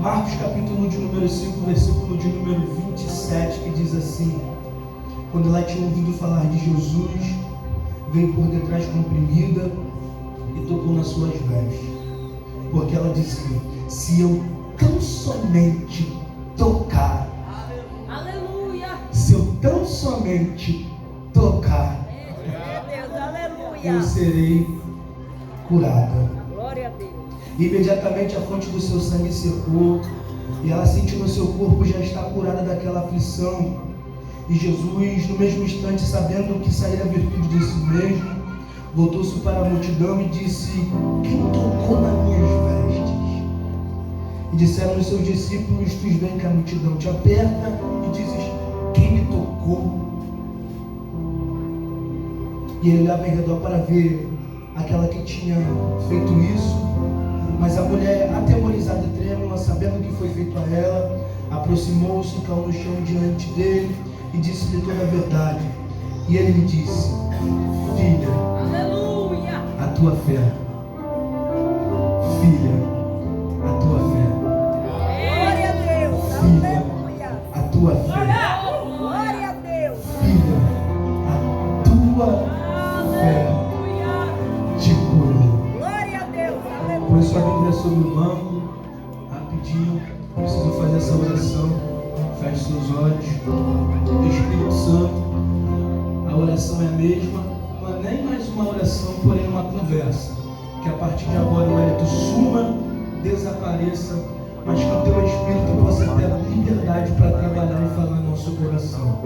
Marcos capítulo de número 5, versículo de número 27, que diz assim: quando ela tinha ouvido falar de Jesus, veio por detrás comprimida e tocou nas suas vestes, porque ela dizia: se eu tão somente tocar, aleluia, se eu tão somente tocar, eu serei curada. glória a Deus. Imediatamente a fonte do seu sangue secou e ela sentiu no seu corpo já estar curada daquela aflição. E Jesus, no mesmo instante, sabendo que saíra a virtude de si mesmo, voltou-se para a multidão e disse: quem tocou nas minhas vestes? E disseram os seus discípulos: tu vês que a multidão te aperta e dizes: quem me tocou? E ele olhava em redor para ver aquela que tinha feito isso, mas a mulher, atemorizada e trêmula, sabendo o que foi feito a ela, aproximou-se e caiu no chão diante dele e disse-lhe toda a verdade. E ele lhe disse: filha, Aleluia, a tua fé, filha, a tua fé, glória a Deus, filha, aleluia, a tua fé, glória a Deus, filha, a tua fé aleluia, te curou. glória a Deus, aleluia. Põe sua Bíblia sobre o banco, rapidinho, preciso fazer essa oração. Feche seus olhos. Espírito Santo, a oração é a mesma, não é nem mais uma oração, porém uma conversa. Que a partir de agora o Hélito suma, desapareça, mas que o teu Espírito possa ter a liberdade para trabalhar e falar no nosso coração.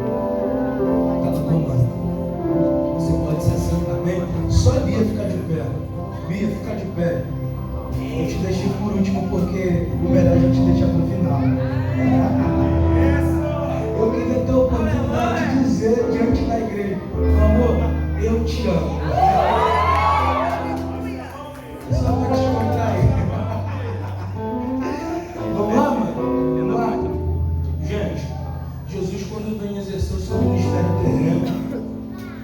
Está no comando. Você pode se assentar, amém? Só Bia ficar de pé. Bia, fica de pé. Eu te deixei por último porque o melhor a gente deixa para o final. Eu queria ter a oportunidade de dizer diante da igreja: meu amor, eu te amo. Só para te contar aí. Vamos lá, mano? Vamos lá. Gente, Jesus, quando vem exercer o seu ministério terreno,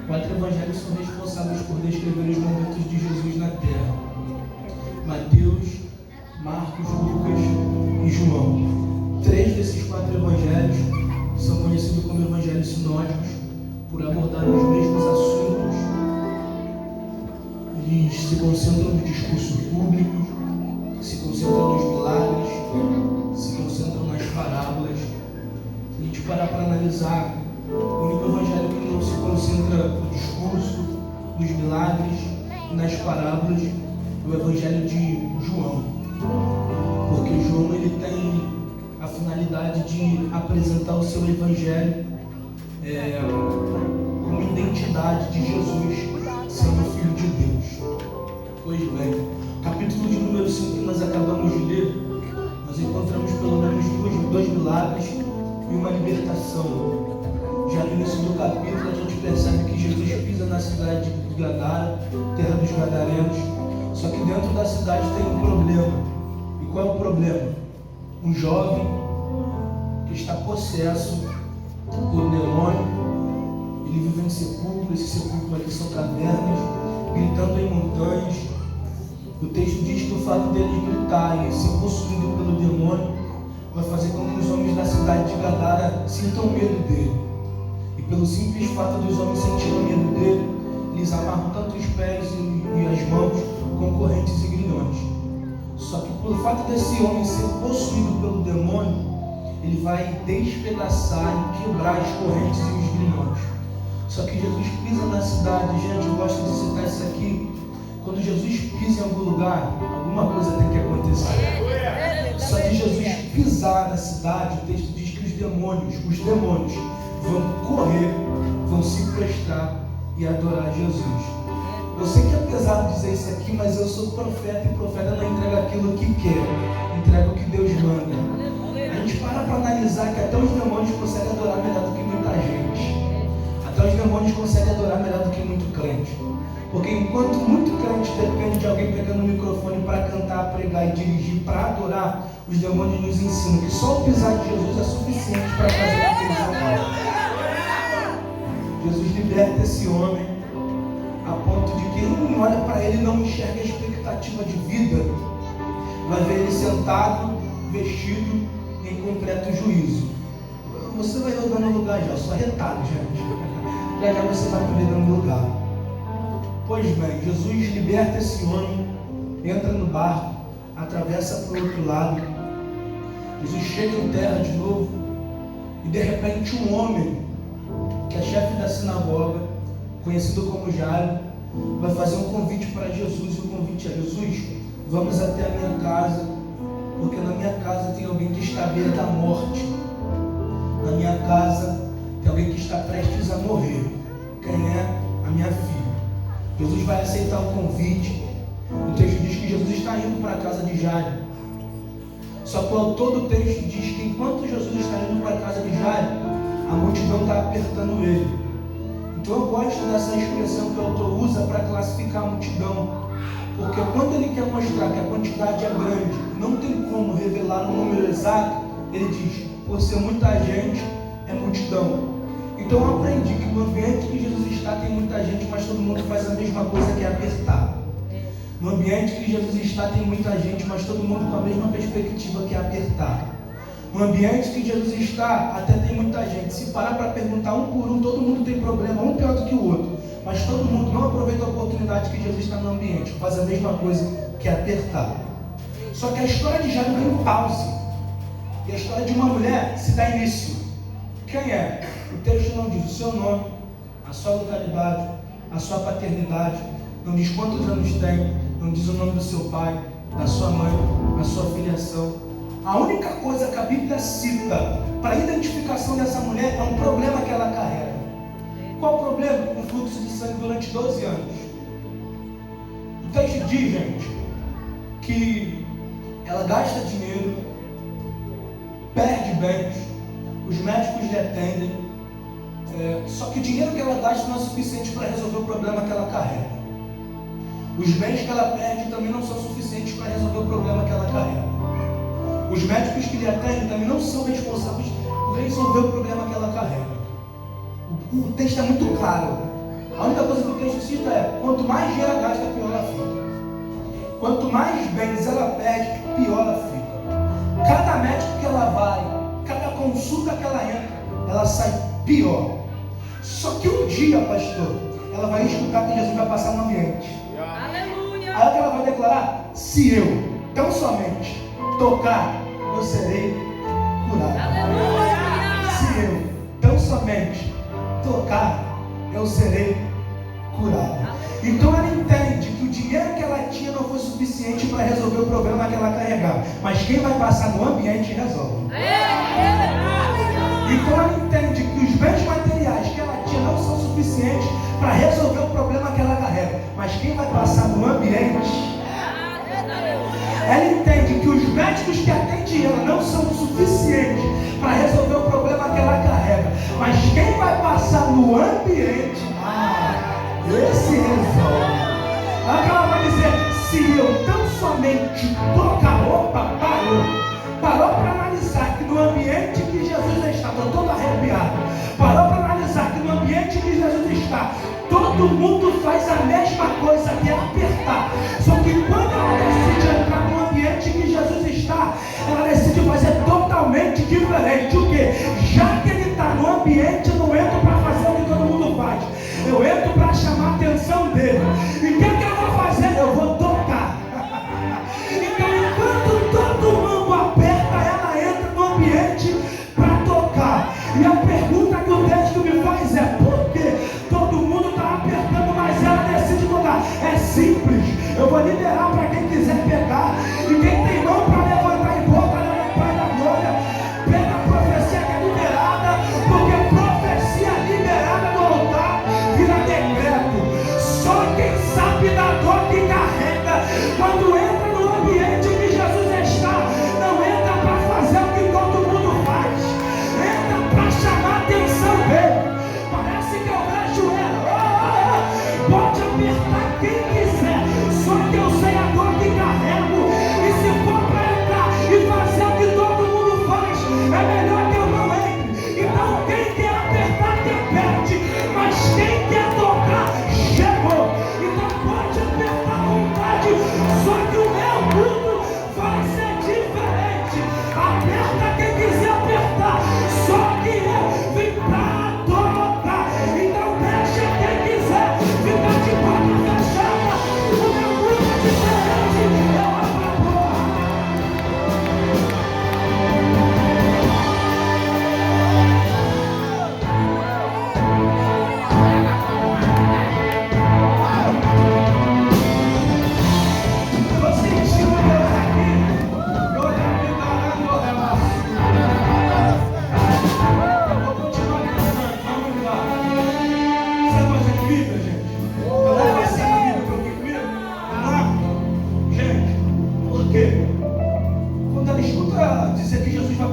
4 evangelhos são responsáveis por descrever os momentos de Jesus na terra: Mateus, Marcos, Lucas e João. 3 desses 4 evangelhos são conhecidos como evangelhos sinóticos por abordar os mesmos assuntos. Eles se concentram no discurso público, se concentram nos milagres, se concentram nas parábolas. Se a gente parar para analisar, o único evangelho que não se concentra no discurso, nos milagres e nas parábolas é o evangelho de João. Porque João, ele tem a finalidade de apresentar o seu evangelho como identidade de Jesus sendo Filho de Deus. Pois bem, capítulo de número 5 que nós acabamos de ler, nós encontramos pelo menos dois milagres e uma libertação. Já no início do capítulo a gente percebe que Jesus pisa na cidade de Gadara, terra dos Gadarenos. Só que dentro da cidade tem um problema. E qual é o problema? Um jovem que está possesso por demônio. Ele vive em sepulcro. Esse sepulcro aqui são cavernas, gritando em montanhas. O texto diz que o fato dele gritar e ser possuído pelo demônio vai fazer com que os homens da cidade de Gadara sintam medo dele. E pelo simples fato dos homens sentirem medo dele, eles amarram tanto os pés e as mãos com correntes e grilhões. Só que por fato desse homem ser possuído pelo demônio, ele vai despedaçar e quebrar as correntes e os grilhões. Só que Jesus pisa na cidade. Gente, eu gosto de citar isso aqui. Quando Jesus pisa em algum lugar, alguma coisa tem que acontecer. Só que Jesus pisar na cidade, o texto diz que os demônios vão correr, vão se prostrar e adorar Jesus. Eu sei que é pesado dizer isso aqui, mas eu sou profeta e profeta não entrega aquilo que quer, entrega o que Deus manda. A gente para analisar que até os demônios conseguem adorar melhor do que muita gente. Até os demônios conseguem adorar melhor do que muito crente. Porque enquanto muito crente depende de alguém pegando o microfone para cantar, pregar e dirigir, para adorar, os demônios nos ensinam que só o pisar de Jesus é suficiente para fazer o que eles fazem. Jesus liberta esse homem a ponto de que quem olha para ele não enxerga a expectativa de vida. Vai ver ele sentado, vestido em completo juízo. Você vai rodando no lugar já, só retalho, gente. Já já você vai poder dar no lugar. Pois bem, Jesus liberta esse homem, entra no barco, atravessa para o outro lado. Jesus chega em terra de novo e de repente um homem, que é chefe da sinagoga, conhecido como Jairo, vai fazer um convite para Jesus. E o convite é: Jesus, vamos até a minha casa, porque na minha casa tem alguém que está à beira da morte. Na minha casa tem alguém que está prestes a morrer. Quem é? A minha filha. Jesus vai aceitar o convite. O texto diz que Jesus está indo para a casa de Jairo. Só que o autor do texto diz que enquanto Jesus está indo para a casa de Jairo, a multidão está apertando ele. Então eu gosto dessa expressão que o autor usa para classificar a multidão. Porque quando ele quer mostrar que a quantidade é grande, não tem como revelar um número exato, ele diz: por ser muita gente, é multidão. Então eu aprendi que no ambiente que Jesus está tem muita gente, mas todo mundo faz a mesma coisa, que é apertar. No ambiente que Jesus está tem muita gente, mas todo mundo com a mesma perspectiva, que é apertar. No ambiente que Jesus está, até tem muita gente. Se parar para perguntar um por um, todo mundo tem problema, um pior do que o outro. Mas todo mundo não aproveita a oportunidade que Jesus está no ambiente, faz a mesma coisa, que é apertar. Só que a história de Jairo vem em pause. E a história de uma mulher se dá início. Quem é? O texto não diz o seu nome, a sua localidade, a sua paternidade, não diz quantos anos tem, não diz o nome do seu pai, da sua mãe, a sua filiação. A única coisa que a Bíblia cita para a identificação dessa mulher é um problema que ela carrega. Qual o problema? Um fluxo de sangue durante 12 anos. O texto diz, gente, que ela gasta dinheiro, perde bens, os médicos lhe atendem, só que o dinheiro que ela gasta não é suficiente para resolver o problema que ela carrega. Os bens que ela perde também não são suficientes para resolver o problema que ela carrega. Os médicos que lhe atendem também não são responsáveis por resolver o problema que ela carrega. O texto é muito claro. A única coisa que o texto cita é: quanto mais dinheiro ela gasta, pior ela fica. Quanto mais bens ela perde, pior ela fica. Cada médico que ela vai, cada consulta que ela entra, ela sai pior. Só que um dia, pastor, ela vai escutar que Jesus vai passar no ambiente. Aleluia. Aí ela vai declarar: se eu, tão somente, tocar, eu serei curado. Aleluia. Se eu, tão somente, tocar, eu serei curado. Então ela entende que o dinheiro que ela tinha não foi suficiente para resolver o problema que ela carregava. Mas quem vai passar no ambiente resolve. Então ela entende que os bens materiais que ela tinha não são suficientes para resolver o problema que ela carrega. Mas quem vai passar no ambiente, ela entende que os médicos que atendem ela não são suficientes para resolver o problema que ela carrega. Mas quem vai passar no ambiente, esse resolve. Aí ela vai dizer: se eu tão somente tocar, opa, parou para analisar que no ambiente que Jesus está, estou todo arrepiado, parou para analisar que no ambiente que Jesus está, todo mundo faz a mesma coisa, que é apertar. Só que quando ela decide entrar no ambiente que Jesus está, ela decide fazer totalmente diferente. O quê? Já que ele está no ambiente, eu não entro para fazer o que todo mundo faz, eu entro para chamar a atenção dele. E o que eu vou fazer? Eu vou tocar. Então, enquanto todo mundo aperta, ela entra no ambiente para tocar. E a pergunta que o texto me faz é: por que todo mundo está apertando, mas ela decide tocar? É simples. Eu vou liberar para quem quiser pegar. E quem tem mão para levantar e botar na Pai da glória, pega a profecia que é liberada, porque profecia liberada no altar vira decreto. Só quem sabe da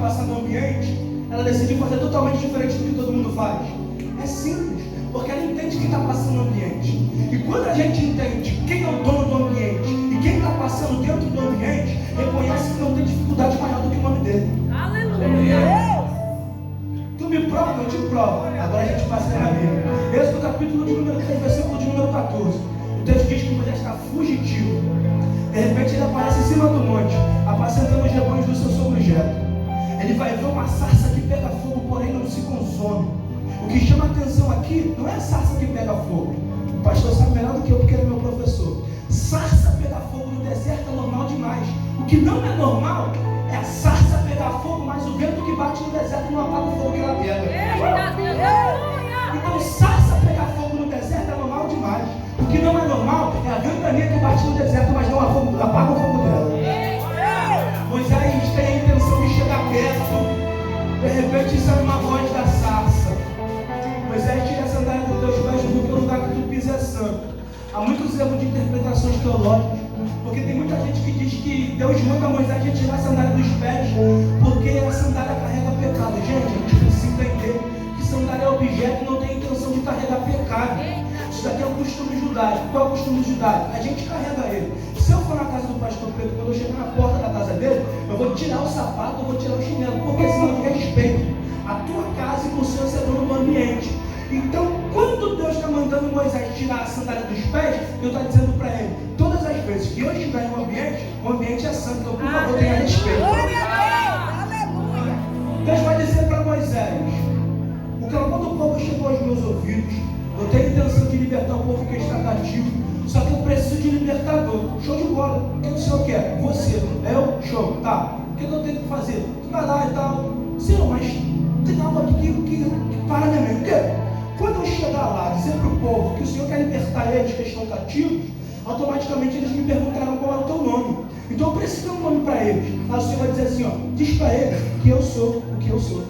passar no ambiente, ela decide fazer totalmente diferente do que todo mundo faz? É simples, porque ela entende quem está passando no ambiente. E quando a gente entende quem é o dono do ambiente e quem está passando dentro do ambiente, reconhece que não tem dificuldade maior do que o nome dele. Aleluia! Tu me prova, eu te provo. Agora a gente passa na Bíblia. Êxodo capítulo de número 3, versículo de número 14. O texto diz que Moisés está fugitivo. De repente ele aparece em cima do monte, apacentando os rebanhos do seu sogro Jetro. Ele vai ver uma sarça que pega fogo, porém não se consome. O que chama a atenção aqui não é a sarça que pega fogo. O pastor sabe melhor do que eu, porque ele é meu professor. Sarça pegar fogo no deserto é normal demais. O que não é normal é a sarça pegar fogo, mas o vento que bate no deserto não apaga o fogo que ela pega. Então sarça pegar fogo no deserto é normal demais. O que não é normal é a ventania que bate no deserto, mas não apaga o fogo dela. Moisés tem a intenção de chegar perto. De repente sai uma voz da sarça. Moisés tira a sandália dos teus pés, porque o lugar que tu pisa é santo. Há muitos erros de interpretações teológicas, porque tem muita gente que diz que Deus manda Moisés retirar a sandália dos pés, porque a sandália carrega pecado. Gente, a gente precisa entender que sandália é objeto e não tem a intenção de carregar pecado. Isso daqui é um costume judaico. Qual é o costume judaico? A gente carrega ele. Se eu for na casa do pastor Pedro, quando eu chegar na porta da casa dele, eu vou tirar o sapato, eu vou tirar o chinelo, porque senão de respeito. A tua casa e o seu é dono do ambiente. Então, quando Deus está mandando Moisés tirar a sandália dos pés, Deus está dizendo para ele: todas as vezes que eu estiver em um ambiente, o ambiente é santo, então por favor tenha respeito. Deus vai dizer para Moisés: o clamor do povo chegou aos meus ouvidos, eu tenho a intenção de libertar o povo que está cativo, só que eu preciso de libertador. Show de bola. O que o Senhor quer? Você. Eu? Show. Tá. O que eu tenho que fazer? Tu vai lá e tal. Senhor, mas tem algo aqui que para na minha mente. Quando eu chegar lá e dizer para o povo que o Senhor quer libertar eles que estão cativos, automaticamente eles me perguntaram qual é o teu nome. Então eu preciso dar um nome para eles. Aí o Senhor vai dizer assim, ó, diz para eles que eu sou o que eu sou.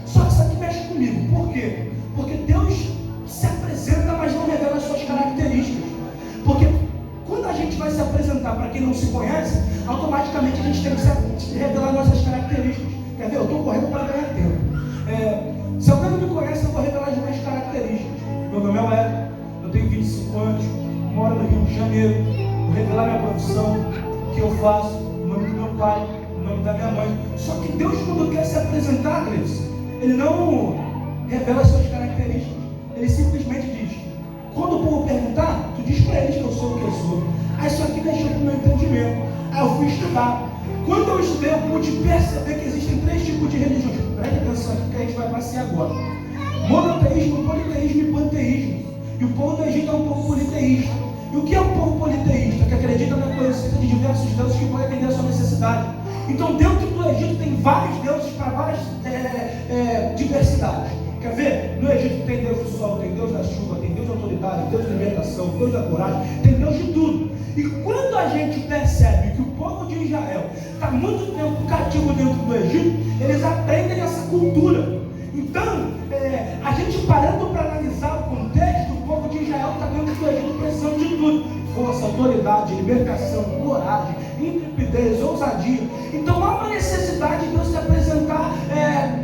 Só que isso aqui mexe comigo. Por quê? Porque Deus se apresenta, mas não revela as suas características. Porque quando a gente vai se apresentar para quem não se conhece, automaticamente a gente tem que revelar nossas características. Quer ver? Eu estou correndo para ganhar tempo. Se alguém não me conhece, eu vou revelar as minhas características. Meu nome é Hélio, eu tenho 25 anos, moro no Rio de Janeiro. Vou revelar minha profissão, o que eu faço, o nome do meu pai, o nome da minha mãe. Só que Deus, quando quer se apresentar, Gleice, Ele não revela as suas características. Ele simplesmente diz: quando o povo perguntar, tu diz para eles que eu sou o que eu sou. Aí isso aqui mexeu com o meu entendimento. Aí eu fui estudar. Quando eu estudei, eu pude perceber que existem 3 tipos de religiões. Preste atenção aqui que a gente vai passear agora: monoteísmo, politeísmo e panteísmo. E o povo do Egito é um povo politeísta. E o que é um povo politeísta? Que acredita na coexistência de diversos deuses que podem atender a sua necessidade. Então, dentro do Egito tem vários deuses para várias diversidades. Quer ver? No Egito tem Deus do sol, tem Deus da chuva, tem Deus da autoridade, Deus da libertação, Deus da coragem, tem Deus de tudo. E quando a gente percebe que o povo de Israel está muito tempo cativo dentro do Egito, eles aprendem essa cultura. Então, a gente parando para analisar o contexto, o povo de Israel está dentro do Egito precisando de tudo: força, autoridade, libertação, coragem, intrepidez, ousadia. Então há uma necessidade de Deus se apresentar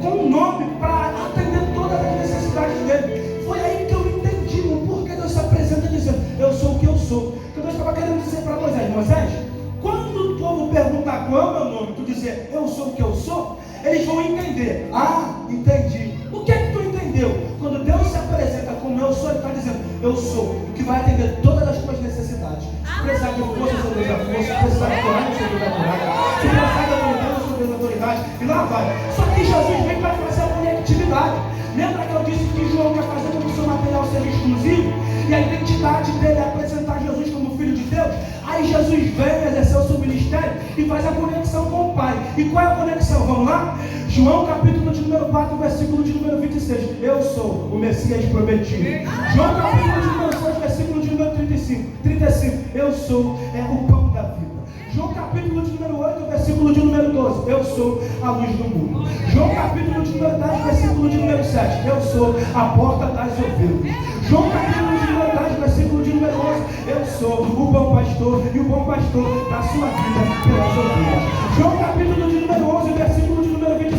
com um nome para atender todas as necessidades dele. Foi aí que eu entendi o porquê Deus se apresenta dizendo: eu sou o que eu sou. Porque Deus estava querendo dizer para Moisés: Moisés, quando o povo perguntar qual é o meu nome, tu dizer eu sou o que eu sou, eles vão entender. Ah, entendi. O que é que tu entendeu? Quando Deus se apresenta como eu sou, Ele está dizendo: eu sou o que vai atender todas as tuas necessidades. Se precisar de força, eu sou Deus da força. Se precisar de coragem, eu sou Deus da coragem. Se precisar de autoridade, eu sou Deus da autoridade. E lá vai. Só que Jesus vem para fazer a conectividade. Lembra que eu disse que João quer fazer com que o seu material seja exclusivo? E a identidade dele é apresentar Jesus como Filho de Deus. Aí Jesus vem exercer o seu ministério e faz a conexão com o Pai. E qual é a conexão? Vamos lá? João capítulo de número 4, versículo de número 26. Eu sou o Messias prometido. João capítulo de número 6, versículo de número 35. Eu sou o pão da vida. João capítulo de número 8, versículo de número 12. Eu sou a luz do mundo. João capítulo de número 10, versículo de número 7. Eu sou a porta das ovelhas. João capítulo de número 10, versículo de número 11. Eu sou o bom pastor e o bom pastor da sua vida pelas ovelhas. João capítulo de número 11, versículo de número 25.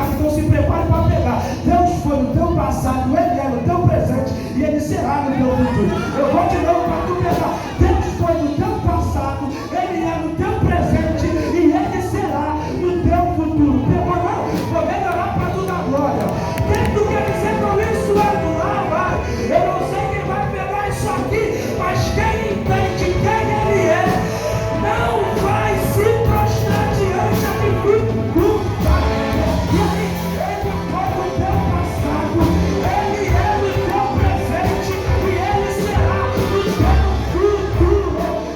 casa, então se prepare para pegar. Deus foi no teu passado, Ele é no teu presente e Ele será no teu futuro. Eu vou de novo para tu pegar. Deus foi no teu passado, Ele é no teu presente e Ele será no teu futuro. Pegou não? Vou melhorar para tu dar glória. O que tu quer dizer com isso, Edu? Lá vai. Eu não sei quem vai pegar isso aqui, mas quem entende quem Ele é, não vai se prostrar diante da dificuldade. E aí, Ele foi no teu passado, Ele é no teu presente e Ele será no teu futuro.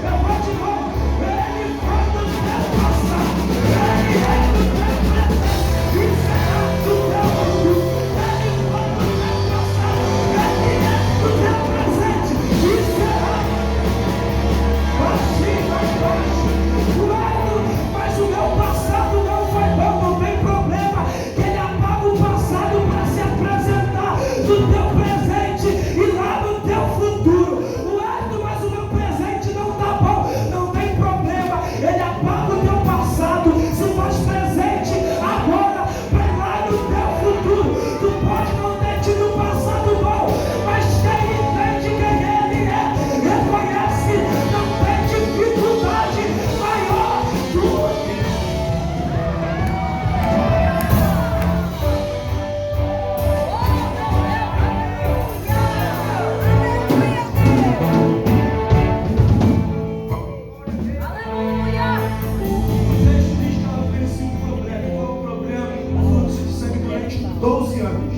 Eu vou de novo. Ele foi no teu passado, Ele é no teu presente e será no teu futuro. Ele foi no teu passado, Ele é no teu presente e será. Mas o meu passado não foi bom, não tem problema. Ele apaga o passado para se apresentar no teu presente e lá no teu futuro. Mas o meu presente não está bom, não tem problema. Ele apaga o teu passado, se faz presente agora para lá no teu futuro. Tu pode não ter tido um passado bom, mas quem entende quem Ele é, reconhece, não tem dificuldade maior do que Jesus estava vendo um problema. Qual o problema? O fluxo de sangue durante 12 anos.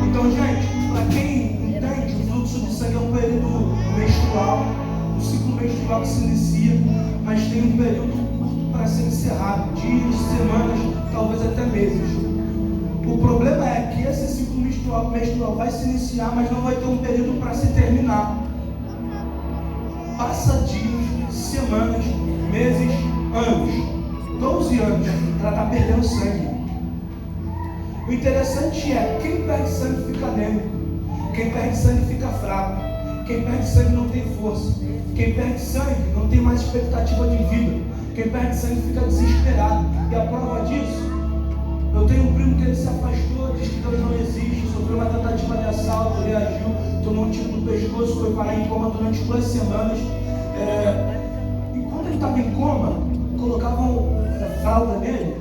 Então, gente, para quem entende, o fluxo de sangue é um período menstrual, um ciclo menstrual que se inicia, mas tem um período curto para ser encerrado, dias, semanas, talvez até meses. O problema é que esse ciclo menstrual vai se iniciar, mas não vai ter um período para se terminar. Passa dias, semanas, meses, anos, 12 anos, ela está perdendo sangue. O interessante é, quem perde sangue fica anêmico, quem perde sangue fica fraco, quem perde sangue não tem força, quem perde sangue não tem mais expectativa de vida, quem perde sangue fica desesperado. E a prova disso, eu tenho um primo que ele se afastou, diz que Deus não existe, sofreu uma tentativa de assalto, reagiu, tomou um tiro no pescoço, foi parar em coma durante 2 semanas. E quando ele estava em coma, colocavam fralda nele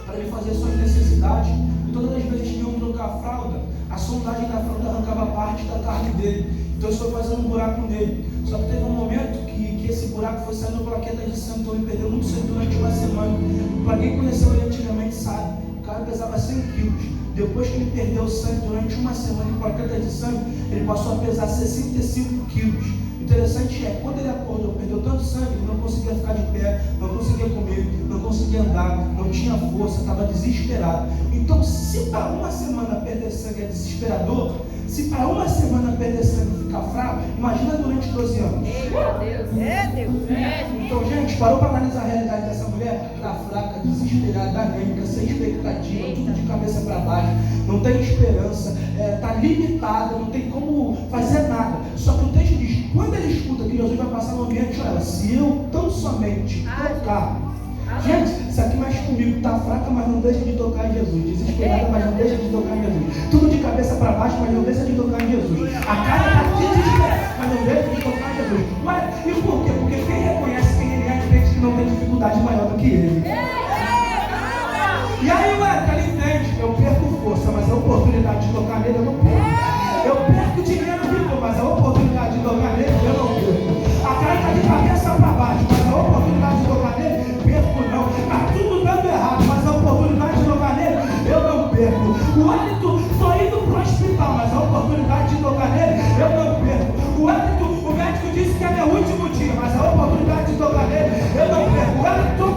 para ele fazer suas necessidades. E todas as vezes que iam trocar a fralda, a sondagem da fralda arrancava parte da carne dele. Então isso foi fazendo um buraco nele. Só que teve um momento que esse buraco foi saindo plaqueta de sangue, então ele perdeu muito sangue durante uma semana. Para quem conheceu ele antigamente sabe, o cara pesava 100 quilos. Depois que ele perdeu o sangue durante uma semana em plaqueta de sangue, ele passou a pesar 65 quilos. Interessante é, quando ele acordou, perdeu tanto sangue, ele não conseguia ficar de pé, não conseguia comer, não conseguia andar, não tinha força, estava desesperado. Então, se para uma semana perder sangue é desesperador, se para uma semana perder sangue e ficar fraco, imagina durante 12 anos. Então, gente, parou para analisar a realidade dessa mulher? Está fraca, desesperada, anêmica, sem expectativa, tudo de cabeça para baixo, não tem esperança, está limitada, não tem como fazer nada. Só que o texto diz, quando ele escuta que Jesus vai passar no ambiente, olha, se eu tão somente tocar. Gente, isso aqui mexe comigo, está fraca, mas não deixa de tocar em Jesus. Desesperada, mas não deixa de tocar em Jesus. Tudo de cabeça para baixo, mas não deixa de tocar em Jesus. A cara está desesperada, mas não deixa de tocar em Jesus. Ué, e por quê? Porque quem reconhece quem ele é, entende que não tem dificuldade maior do que ele. E aí, ué, ele entende, eu perco força, mas a oportunidade de tocar nele eu não perco. Eu perco dinheiro, mas a oportunidade de tocar nele eu não perco. A cara está de cabeça para baixo, mas a oportunidade de tocar nele, perco não. Está tudo dando errado, mas a oportunidade de tocar nele, eu não perco. O hálito, estou indo para o hospital, mas a oportunidade de tocar nele, eu não perco. O hálito, o médico disse que é meu último dia, mas a oportunidade de tocar nele, eu não perco. O hálito,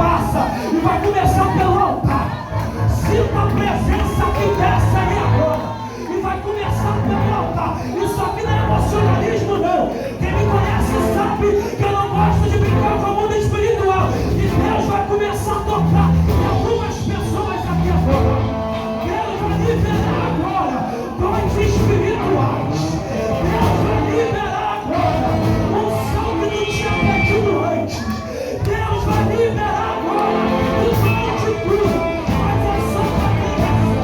passa e vai começar pelo altar. Sinta a presença que desce aí agora e vai começar pelo altar. Isso aqui não é emocionalismo, não. Quem me conhece sabe que eu não gosto de brincar com o mundo espiritual. E Deus vai começar a tocar em algumas pessoas aqui agora. Deus vai liberar agora dons espirituais. Deus vai liberar agora um som que não tinha pedido antes. Deus vai liberar agora o dom de cura. Mas é só para quem recebe.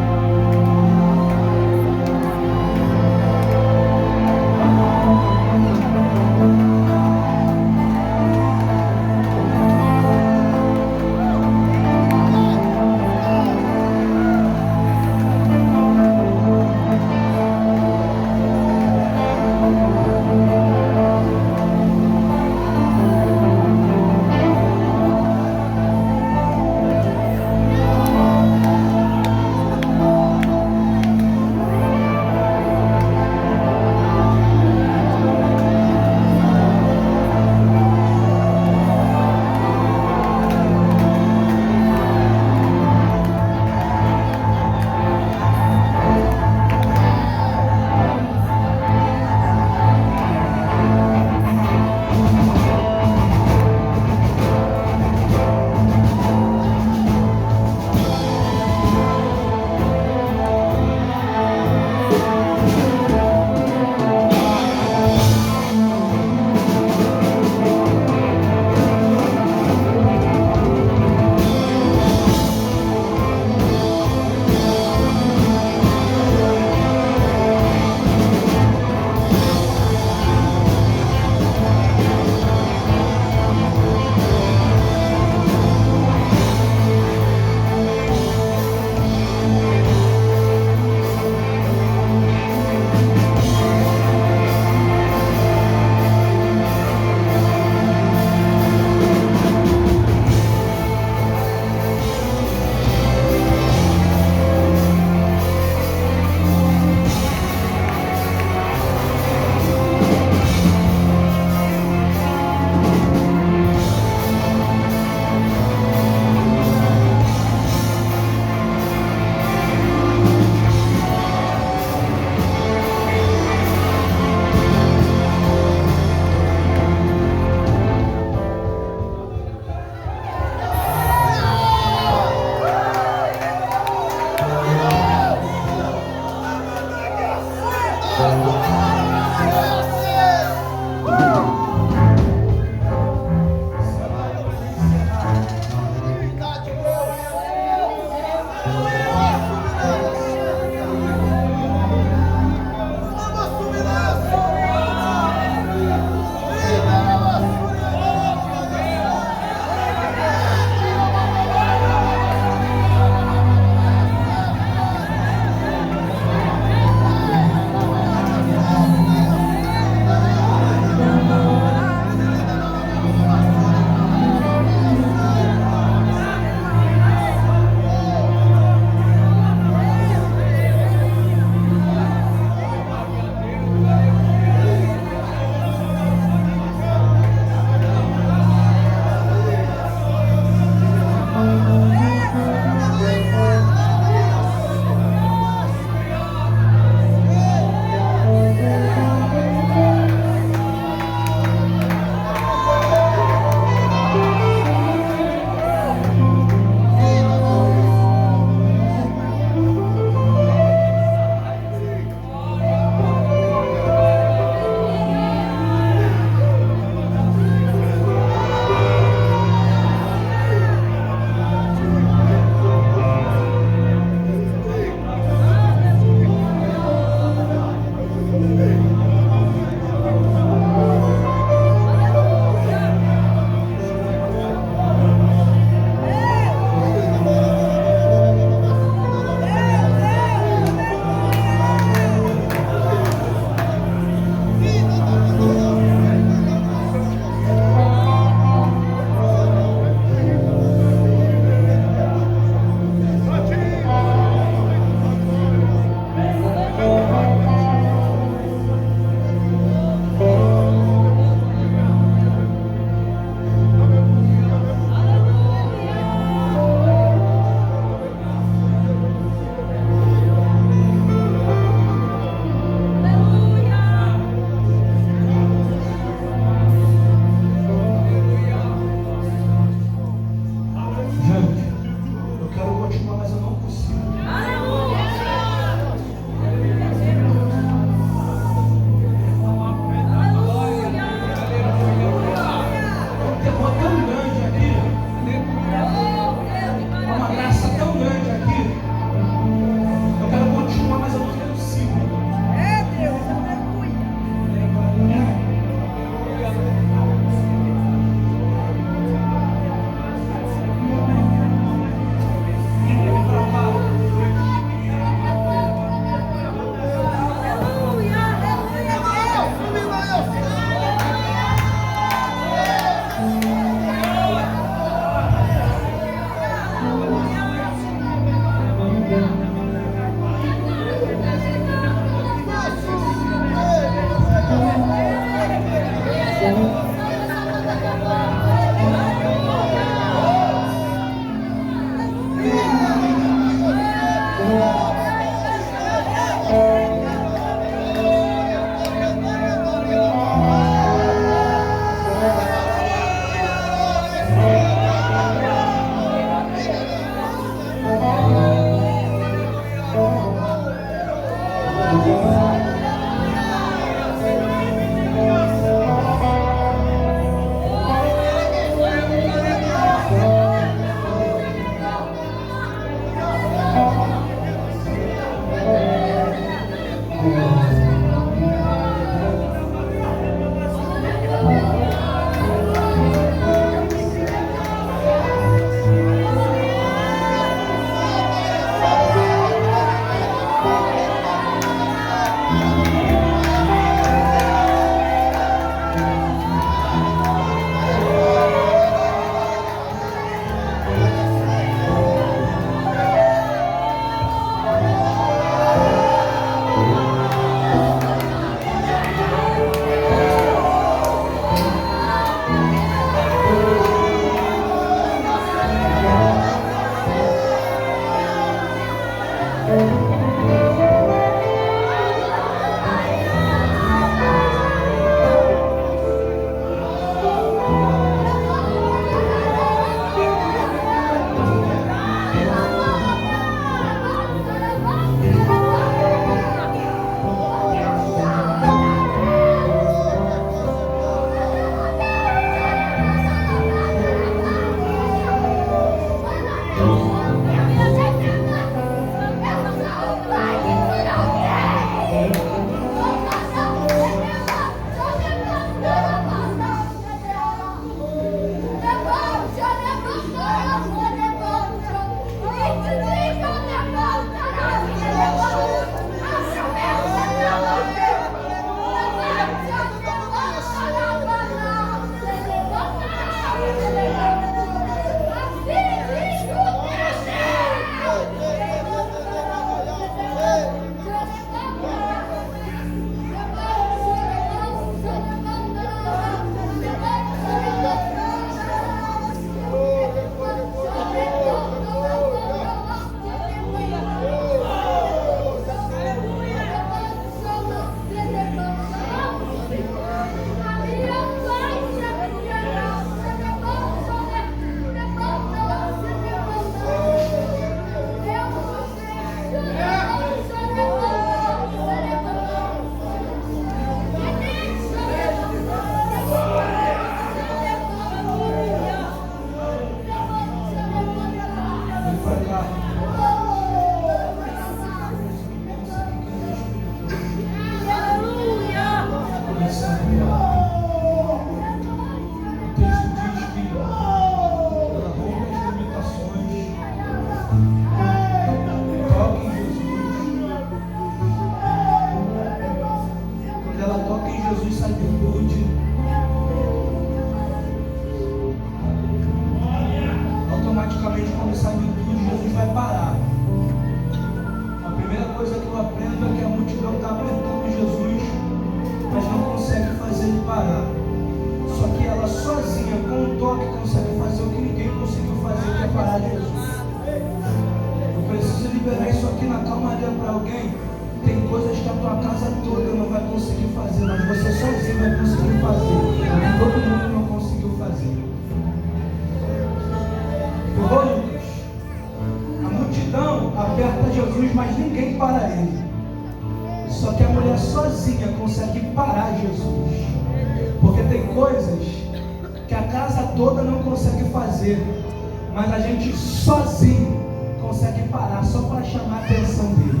Mas a gente sozinho consegue parar só para chamar a atenção dele.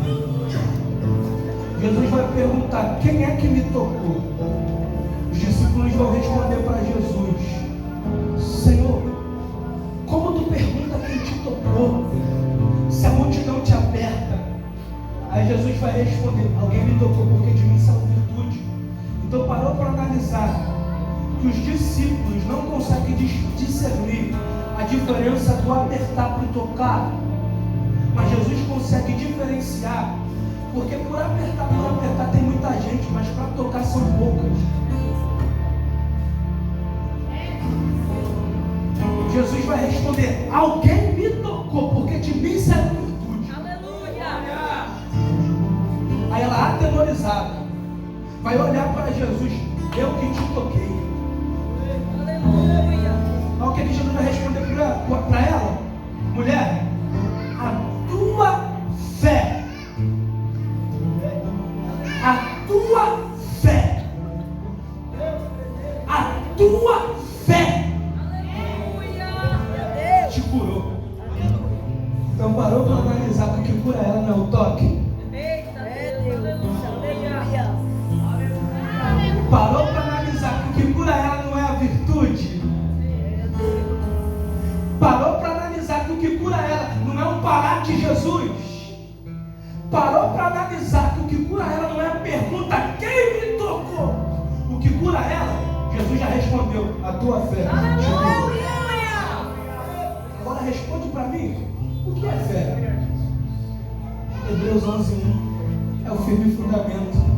Jesus vai perguntar: quem é que me tocou? Os discípulos vão responder para Jesus: Senhor, como tu pergunta quem te tocou? Se a multidão te aperta. Aí Jesus vai responder: alguém me tocou porque de mim saiu virtude. Então parou para analisar que os discípulos não conseguem discernir a diferença do apertar para o tocar, mas Jesus consegue diferenciar, porque por apertar tem muita gente, mas para tocar são poucas. Jesus vai responder: alguém me tocou, porque de mim saiu virtude. Aleluia! Aí ela, atemorizada, vai olhar para Jesus: eu que te toquei. Aleluia! Olha o que Jesus vai responder para ela: mulher, a tua fé, a tua fé, a tua fé te curou. Então parou para analisar que o que cura ela não é o toque. Parou para analisar que o que cura ela não é a virtude. Parou para analisar que o que cura ela não é um parar de Jesus. Parou para analisar que o que cura ela não é a pergunta: quem me tocou? O que cura ela, Jesus já respondeu: a tua fé. Agora responde para mim: o que é fé? Hebreus 11:1 é o firme fundamento.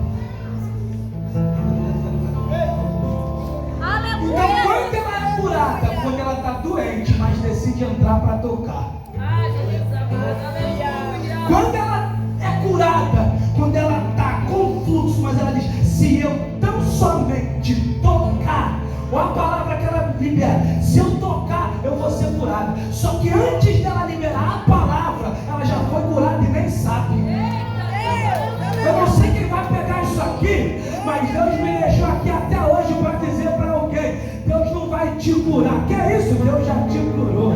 Então, quando ela é curada, quando ela está doente, mas decide entrar para tocar. Quando ela é curada, quando ela está com fluxo, mas ela diz: se eu tão somente tocar, ou a palavra que ela libera, se eu tocar, eu vou ser curada. Só que antes dela liberar a palavra, ela já foi curada e nem sabe. Eu não sei quem vai pegar isso aqui, mas Deus me deixou aqui até hoje para dizer para alguém: Deus não vai te curar. Que é isso? Deus já te curou.